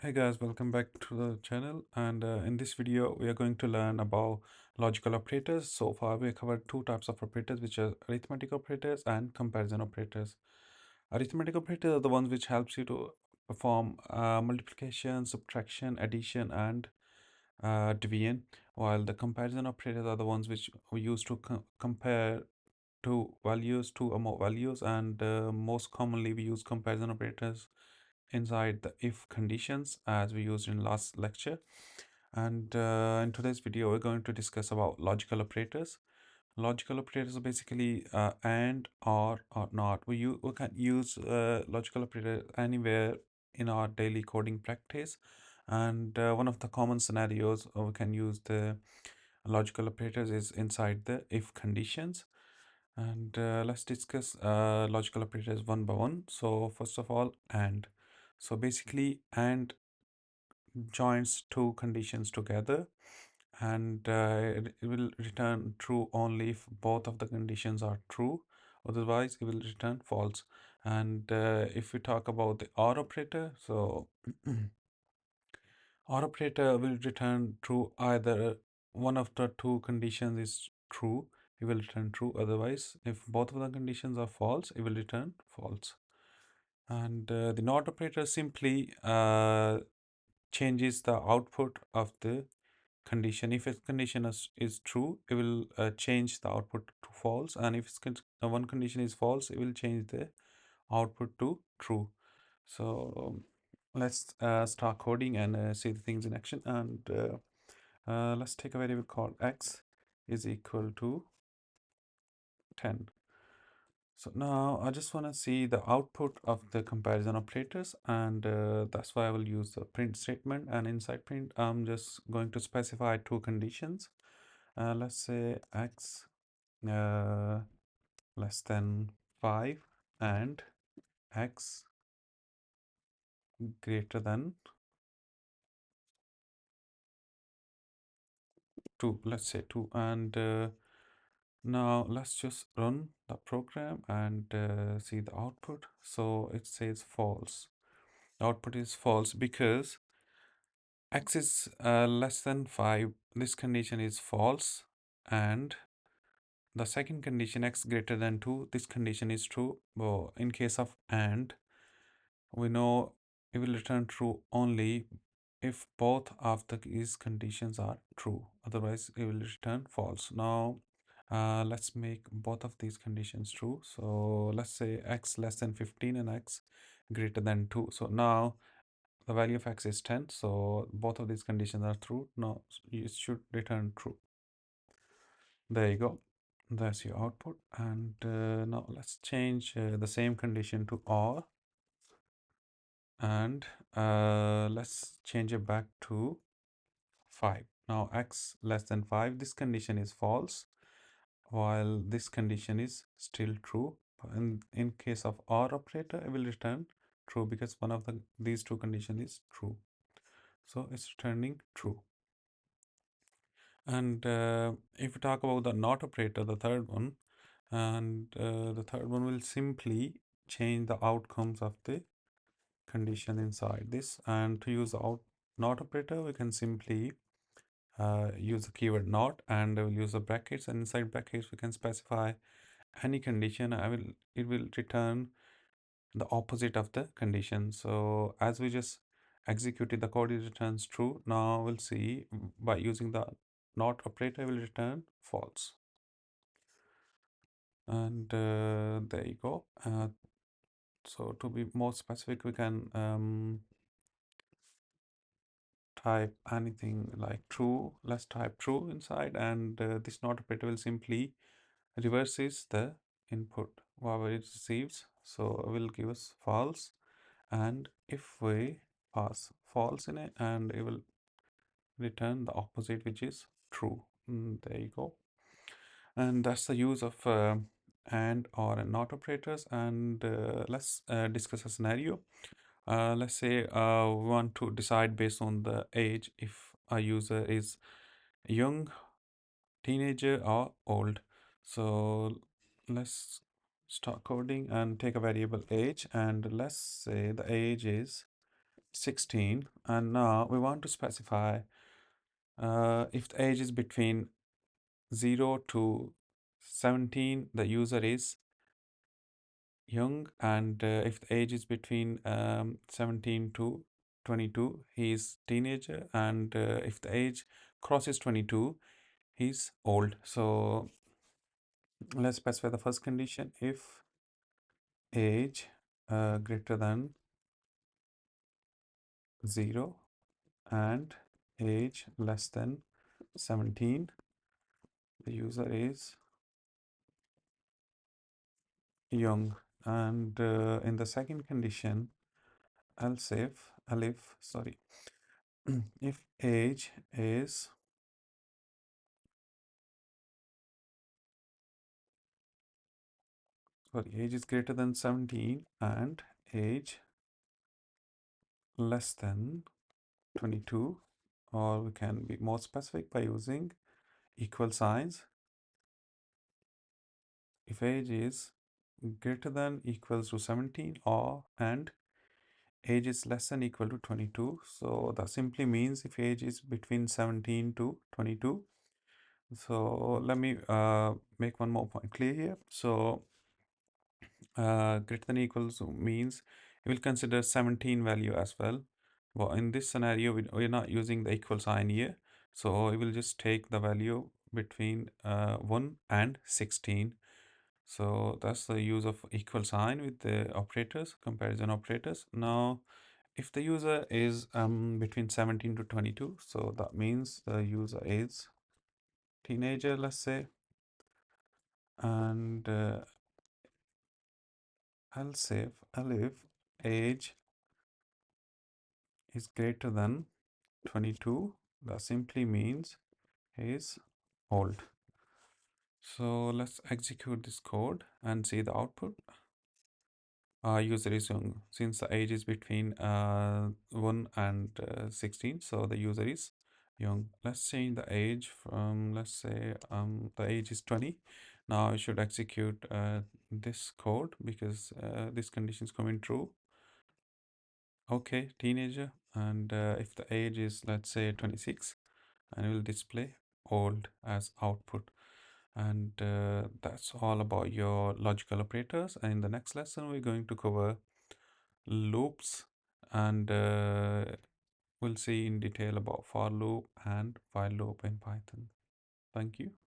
Hey guys, welcome back to the channel. And in this video, we are going to learn about logical operators. So far, we covered two types of operators, which are arithmetic operators and comparison operators. Arithmetic operators are the ones which helps you to perform multiplication, subtraction, addition, and division, while the comparison operators are the ones which we use to compare two values, two or more values, and most commonly we use comparison operators inside the if conditions as we used in last lecture. And in today's video, we're going to discuss about logical operators. Logical operators are basically and, or not. We can use logical operator anywhere in our daily coding practice. And one of the common scenarios we can use the logical operators is inside the if conditions. And let's discuss logical operators one by one. So first of all, and. So basically, and joins two conditions together, and it will return true only if both of the conditions are true. Otherwise, it will return false. And if we talk about the OR operator, so OR operator will return true either one of the two conditions is true, it will return true. Otherwise, if both of the conditions are false, it will return false. And the NOT operator simply changes the output of the condition. If its condition is true, it will change the output to false, and if one condition is false, it will change the output to true. So let's start coding and see the things in action. And let's take a variable called x is equal to 10. So now I just want to see the output of the comparison operators, and that's why I will use the print statement. And inside print, I'm just going to specify two conditions. Let's say x uh, less than 5 and x greater than 2. Let's say 2. And now let's just run the program and see the output. So it says false. The output is false because x is less than 5. This condition is false, and the second condition, x greater than 2, this condition is true. Well, in case of and, we know it will return true only if both of these conditions are true. Otherwise, it will return false. Now, let's make both of these conditions true. So let's say x less than 15 and x greater than 2. So now the value of x is 10. So both of these conditions are true. Now it should return true. There you go. That's your output. And now let's change the same condition to or, and let's change it back to 5. Now x less than 5, this condition is false, while this condition is still true. And in case of or operator, it will return true because one of these two conditions is true. So it's returning true. And if we talk about the not operator, the third one, and the third one will simply change the outcomes of the condition inside this. And to use the not operator, we can simply use the keyword not, and we'll use the brackets, and inside brackets we can specify any condition. It will return the opposite of the condition. So as we just executed the code, it returns true. Now we'll see by using the not operator, will return false. And there you go. So to be more specific, we can type anything like true. Let's type true inside, and this not operator will simply reverses the input whatever it receives. So it will give us false, and if we pass false in it, and it will return the opposite, which is true. There you go. And that's the use of and or and not operators. And let's discuss a scenario. Let's say we want to decide based on the age if a user is young, teenager, or old. So let's start coding and take a variable age, and let's say the age is 16, and now we want to specify if the age is between 0 to 17, the user is young, and if the age is between 17 to 22, he is teenager, and if the age crosses 22, he's old. So let's specify the first condition. If age greater than 0 and age less than 17, the user is young. And in the second condition, elif, sorry, if age is age is greater than 17 and age less than 22, or we can be more specific by using equal signs. If age is greater than equals to 17 or and age is less than equal to 22, so that simply means if age is between 17 to 22. So let me make one more point clear here. So greater than equals means we will consider 17 value as well. But in this scenario, we're not using the equal sign here. So we will just take the value between 1 and 16. So that's the use of equal sign with the operators, comparison operators. Now, if the user is between 17 to 22, so that means the user is teenager, let's say, and I'll save if age is greater than 22, that simply means he is old. So let's execute this code and see the output. User is young, since the age is between 1 and 16, so the user is young. Let's change the age from, let's say the age is 20. Now I should execute this code because this condition is coming true. Okay, teenager, and if the age is, let's say, 26, and it will display old as output. And that's all about your logical operators. And in the next lesson, we're going to cover loops, and we'll see in detail about for loop and while loop in Python. Thank you.